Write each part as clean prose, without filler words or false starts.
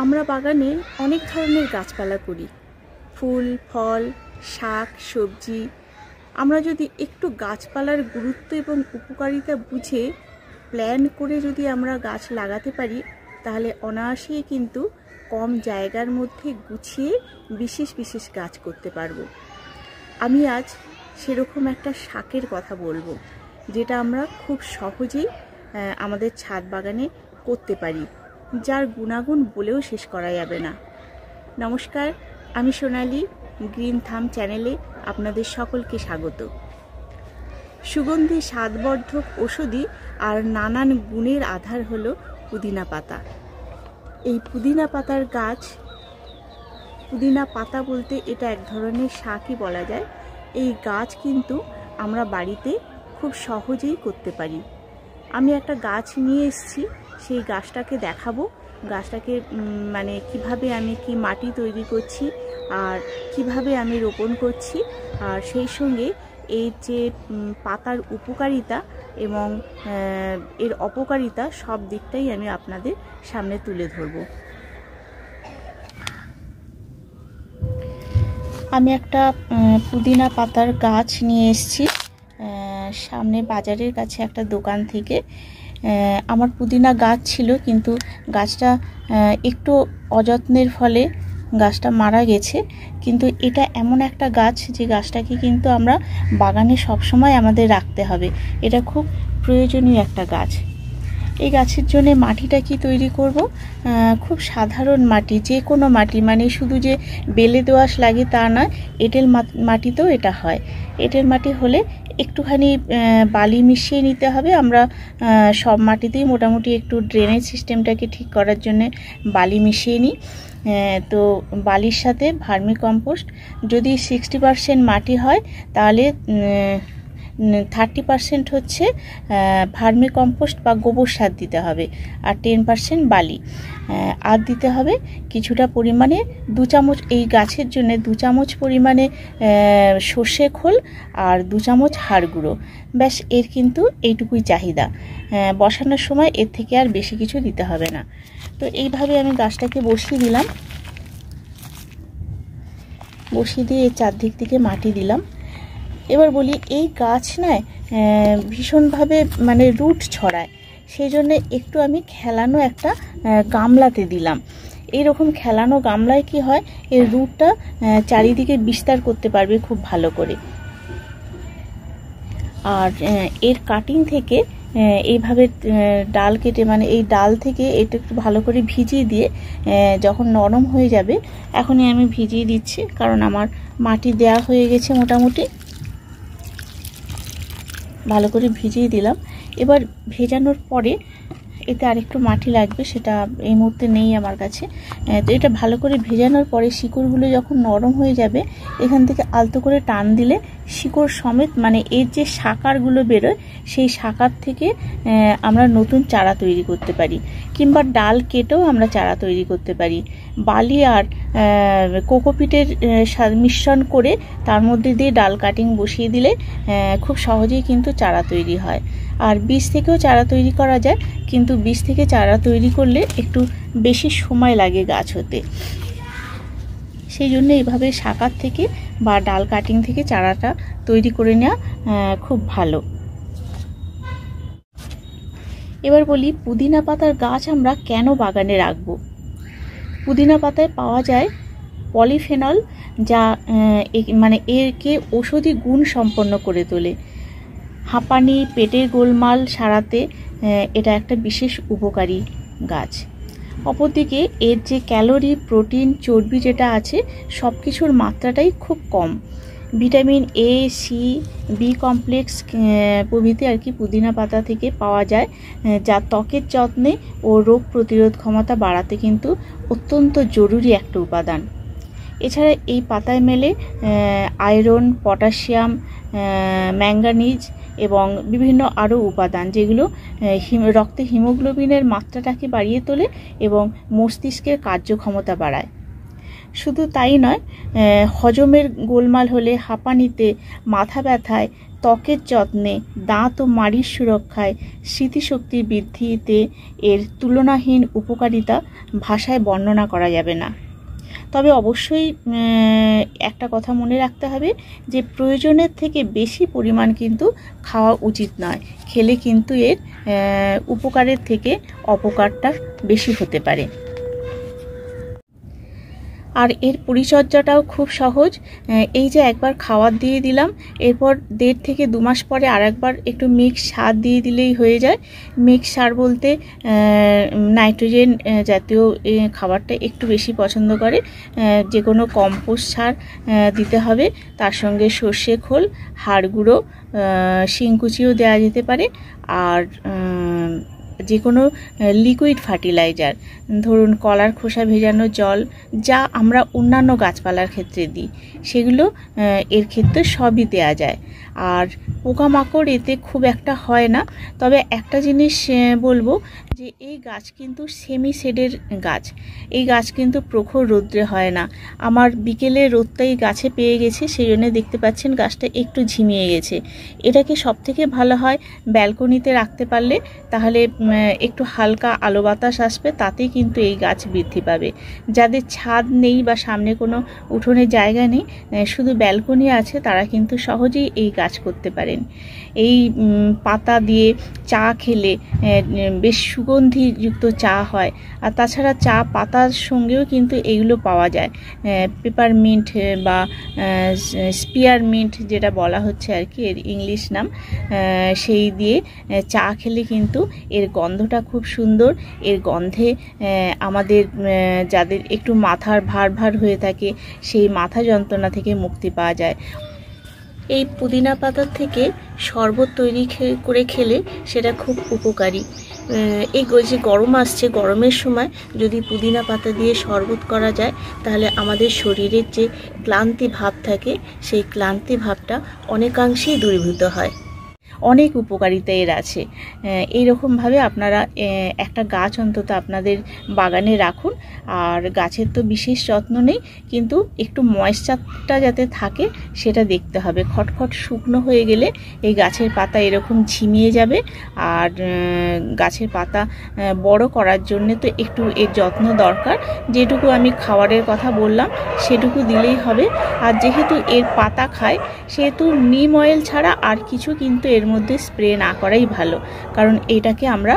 আমরা বাগানে অনেক ধরনের গাছপালা করি, ফুল ফল শাক সবজি। আমরা যদি একটু গাছপালার গুরুত্ব এবং উপকারিতা বুঝে প্ল্যান করে যদি আমরা গাছ লাগাতে পারি, তাহলে অনায়াসেই কিন্তু কম জায়গার মধ্যে গুছিয়ে বিশেষ বিশেষ গাছ করতে পারবো। আমি আজ সেরকম একটা শাকের কথা বলবো, যেটা আমরা খুব সহজেই আমাদের ছাদ বাগানে করতে পারি, যার গুণাগুণ বলেও শেষ করা যাবে না। নমস্কার, আমি সোনালি, গ্রিন থাম চ্যানেলে আপনাদের সকলকে স্বাগত। সুগন্ধি স্বাদবর্ধক ঔষধি আর নানান গুণের আধার হলো পুদিনা পাতা। এই পুদিনা পাতার গাছ, পুদিনা পাতা বলতে এটা এক ধরনের শাকই বলা যায়। এই গাছ কিন্তু আমরা বাড়িতে খুব সহজেই করতে পারি। আমি একটা গাছ নিয়ে এসেছি, সেই গাছটাকে দেখাবো। গাছটাকে মানে কিভাবে আমি কি মাটি তৈরি করছি আর কিভাবে আমি রোপণ করছি, আর সেই সঙ্গে এই যে পাতার উপকারিতা এবং এর অপকারিতা, সব দিকটাই আমি আপনাদের সামনে তুলে ধরব। আমি একটা পুদিনা পাতার গাছ নিয়ে এসেছি সামনে বাজারের কাছে একটা দোকান থেকে। আমার পুদিনা গাছ ছিল, কিন্তু গাছটা একটু অযত্নের ফলে গাছটা মারা গেছে। কিন্তু এটা এমন একটা গাছ যে গাছটাকে কিন্তু আমরা বাগানে সবসময় আমাদের রাখতে হবে। এটা খুব প্রয়োজনীয় একটা গাছ। এই গাছের জন্য মাটিটা কি তৈরি করব? খুব সাধারণ মাটি, যে কোনো মাটি, মানে শুধু যে বেলে দোআঁশ লাগে তা নয়, এঁটেল মাটিতেও এটা হয়। এঁটেল মাটি হলে একটুখানি বালি মিশিয়ে নিতে হবে। আমরা সব মাটিতেই মোটামুটি একটু ড্রেনেজ সিস্টেমটাকে ঠিক করার জন্য বালি মিশিয়ে নিই। তো বালির সাথে ভার্মি কম্পোস্ট, যদি 60% মাটি হয় তাহলে 30% হচ্ছে ভার্মি কম্পোস্ট বা গোবর সার দিতে হবে, আর 10% বালি। আর দিতে হবে কিছুটা পরিমাণে 2 চামচ, এই গাছের জন্য 2 চামচ পরিমাণে সর্ষে খোল আর 2 চামচ হাড় গুঁড়ো। ব্যাস, এর কিন্তু এইটুকুই চাহিদা। বসানোর সময় এর থেকে আর বেশি কিছু দিতে হবে না। তো এইভাবে আমি গাছটাকে বসিয়ে দিলাম। বসিয়ে দিয়ে এর চারদিক থেকে মাটি দিলাম। এবার বলি, এই গাছ নয় ভীষণভাবে মানে রুট ছড়ায়, সেই জন্য একটু আমি খেলানো একটা গামলাতে দিলাম। এইরকম খেলানো গামলায় কি হয়, এর রুটটা চারিদিকে বিস্তার করতে পারবে খুব ভালো করে। আর এর কাটিং থেকে এইভাবে ডাল কেটে, মানে এই ডাল থেকে এটা একটু ভালো করে ভিজিয়ে দিয়ে যখন নরম হয়ে যাবে, এখনই আমি ভিজিয়ে দিচ্ছি, কারণ আমার মাটি দেয়া হয়ে গেছে মোটামুটি। ভালো করে ভিজিয়ে দিলাম। এবার ভেজানোর পরে এতে আরেকটু মাটি লাগবে, সেটা এই মুহূর্তে নেই আমার কাছে। তো এটা ভালো করে ভেজানোর পরে শিকড়গুলো যখন নরম হয়ে যাবে, এখান থেকে আলতো করে টান দিলে শিকড় সমেত, মানে এর যে শাখারগুলো বেরোয়, সেই শাখার থেকে আমরা নতুন চারা তৈরি করতে পারি, কিংবা ডাল কেটেও আমরা চারা তৈরি করতে পারি। বালি আর কোকোপিটের মিশ্রণ করে তার মধ্যে দিয়ে ডাল কাটিং বসিয়ে দিলে খুব সহজেই কিন্তু চারা তৈরি হয়। আর বীজ থেকেও চারা তৈরি করা যায়, কিন্তু বীজ থেকে চারা তৈরি করলে একটু বেশি সময় লাগে গাছ হতে। সেই জন্য এইভাবে শাখার থেকে বা ডাল কাটিং থেকে চারাটা তৈরি করে নেওয়া খুব ভালো। এবার বলি, পুদিনা পাতার গাছ আমরা কেন বাগানে রাখব? পুদিনা পাতায় পাওয়া যায় পলিফেনল, যা মানে এরকে ঔষধি গুণ সম্পন্ন করে তোলে। হাঁপানি, পেটের গোলমাল সারাতে এটা একটা বিশেষ উপকারী গাছ। অপরদিকে এর যে ক্যালোরি, প্রোটিন, চর্বি যেটা আছে, সব কিছুর মাত্রাটাই খুব কম। Vitamin A, C, B complex প্রভৃতি আর কি পুদিনা পাতা থেকে পাওয়া যায়, যা ত্বকের যত্নে ও রোগ প্রতিরোধ ক্ষমতা বাড়াতে কিন্তু অত্যন্ত জরুরি একটা উপাদান। এছাড়া এই পাতায় মেলে আয়রন, পটাশিয়াম, ম্যাঙ্গানিজ এবং বিভিন্ন আরও উপাদান, যেগুলো রক্তে হিমোগ্লোবিনের মাত্রাটাকে বাড়িয়ে তোলে এবং মস্তিষ্কের কার্যক্ষমতা বাড়ায়। শুধু তাই নয়, হজমের গোলমাল হলে, হাঁপানিতে, মাথা ব্যথায় ত্বকের যত্নে, দাঁত ও মাড়ির সুরক্ষায়, স্মৃতিশক্তি বৃদ্ধিতে এর তুলনাহীন উপকারিতা ভাষায় বর্ণনা করা যাবে না। তবে অবশ্যই একটা কথা মনে রাখতে হবে যে প্রয়োজনের থেকে বেশি পরিমাণ কিন্তু খাওয়া উচিত নয়। খেলে কিন্তু এর উপকারের থেকে অপকারটা বেশি হতে পারে। আর এর পরিচর্যাটাও খুব সহজ। এই যে একবার খাবার দিয়ে দিলাম, এরপর 1.5 থেকে 2 মাস পরে আরেকবার একটু মিক্স সার দিয়ে দিলেই হয়ে যায়। মিক্স সার বলতে নাইট্রোজেন জাতীয় খাবারটা একটু বেশি পছন্দ করে, যে কোনো কম্পোস্ট সার দিতে হবে। তার সঙ্গে সর্ষে খোল, হাড় গুঁড়ো, শিংকুচিও দেওয়া যেতে পারে। আর যে কোনো লিকুইড ফার্টিলাইজার, ধরুন কলার খোসা ভেজানো জল, যা আমরা অন্যান্য গাছপালার ক্ষেত্রে দিই, সেগুলো এর ক্ষেত্রে সবই দেওয়া যায়। আর পোকামাকড় এতে খুব একটা হয় না। তবে একটা জিনিস বলবো যে এই গাছ কিন্তু সেমি শেডের গাছ। এই গাছ কিন্তু প্রখর রৌদ্রে হয় না। আমার বিকেলে রোদটা এই গাছে পেয়ে গেছে, সেই জন্য দেখতে পাচ্ছেন গাছটা একটু ঝিমিয়ে গেছে। এটাকে সবথেকে ভালো হয় ব্যালকনিতে রাখতে পারলে, তাহলে একটু হালকা আলো বাতাস আসবে, তাতেই কিন্তু এই গাছ বৃদ্ধি পাবে। যাদের ছাদ নেই বা সামনে কোনো উঠোনের জায়গা নেই, শুধু ব্যালকনি আছে, তারা কিন্তু সহজেই এই গাছ করতে পারেন। এই পাতা দিয়ে চা খেলে বেশ সুগন্ধিযুক্ত চা হয়। আর তাছাড়া চা পাতার সঙ্গেও কিন্তু এইগুলো পাওয়া যায়। পেপারমিন্ট বা স্পিয়ারমিন্ট যেটা বলা হচ্ছে আর কি, এর ইংলিশ নাম, সেই দিয়ে চা খেলে কিন্তু এর গন্ধটা খুব সুন্দর। এর গন্ধে আমাদের যাদের একটু মাথার ভার ভার হয়ে থাকে, সেই মাথা যন্ত্রণা থেকে মুক্তি পাওয়া যায়। এই পুদিনা পাতার থেকে শরবত তৈরি করে খেলে সেটা খুব উপকারী। এই যে গরম আসছে, গরমের সময় যদি পুদিনা পাতা দিয়ে শরবত করা যায়, তাহলে আমাদের শরীরের যে ক্লান্তি ভাব থাকে, সেই ক্লান্তি ভাবটা অনেকাংশেই দূরীভূত হয়। অনেক উপকারিতা এর আছে। এইরকমভাবে আপনারা একটা গাছ অন্তত আপনাদের বাগানে রাখুন। আর গাছের তো বিশেষ যত্ন নেই, কিন্তু একটু ময়েশ্চারটা যাতে থাকে সেটা দেখতে হবে। খটখট শুকনো হয়ে গেলে এই গাছের পাতা এরকম ঝিমিয়ে যাবে। আর গাছের পাতা বড় করার জন্য তো একটু এর যত্ন দরকার। যেটুকু আমি খাবারের কথা বললাম সেটুকু দিলেই হবে। আর যেহেতু এর পাতা খায়, সেহেতু নিম অয়েল ছাড়া আর কিছু কিন্তু এর মধ্যে স্প্রে না করাই ভালো, কারণ এটাকে আমরা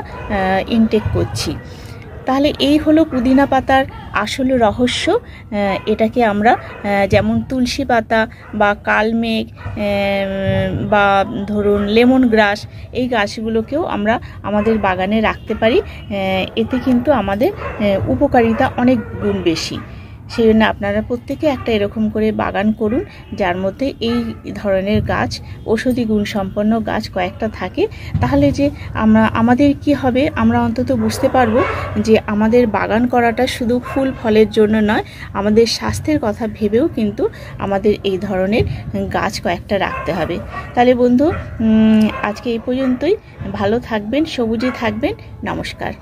ইনটেক করছি। তাহলে এই হলো পুদিনা পাতার আসল রহস্য। এটাকে আমরা যেমন তুলসী পাতা বা কালমেঘ বা ধরুন লেমন গ্রাস, এই গাছগুলোকেও আমরা আমাদের বাগানে রাখতে পারি। এতে কিন্তু আমাদের উপকারিতা অনেক গুণ বেশি। সেই জন্য আপনারা প্রত্যেকে একটা এরকম করে বাগান করুন, যার মধ্যে এই ধরনের গাছ, ঔষধি গুণসম্পন্ন গাছ কয়েকটা থাকে। তাহলে যে আমাদের কি হবে, আমরা অন্তত বুঝতে পারবো যে আমাদের বাগান করাটা শুধু ফুল ফলের জন্য নয়, আমাদের স্বাস্থ্যের কথা ভেবেও কিন্তু আমাদের এই ধরনের গাছ কয়েকটা রাখতে হবে। তাহলে বন্ধু, আজকে এই পর্যন্তই। ভালো থাকবেন, সবুজে থাকবেন। নমস্কার।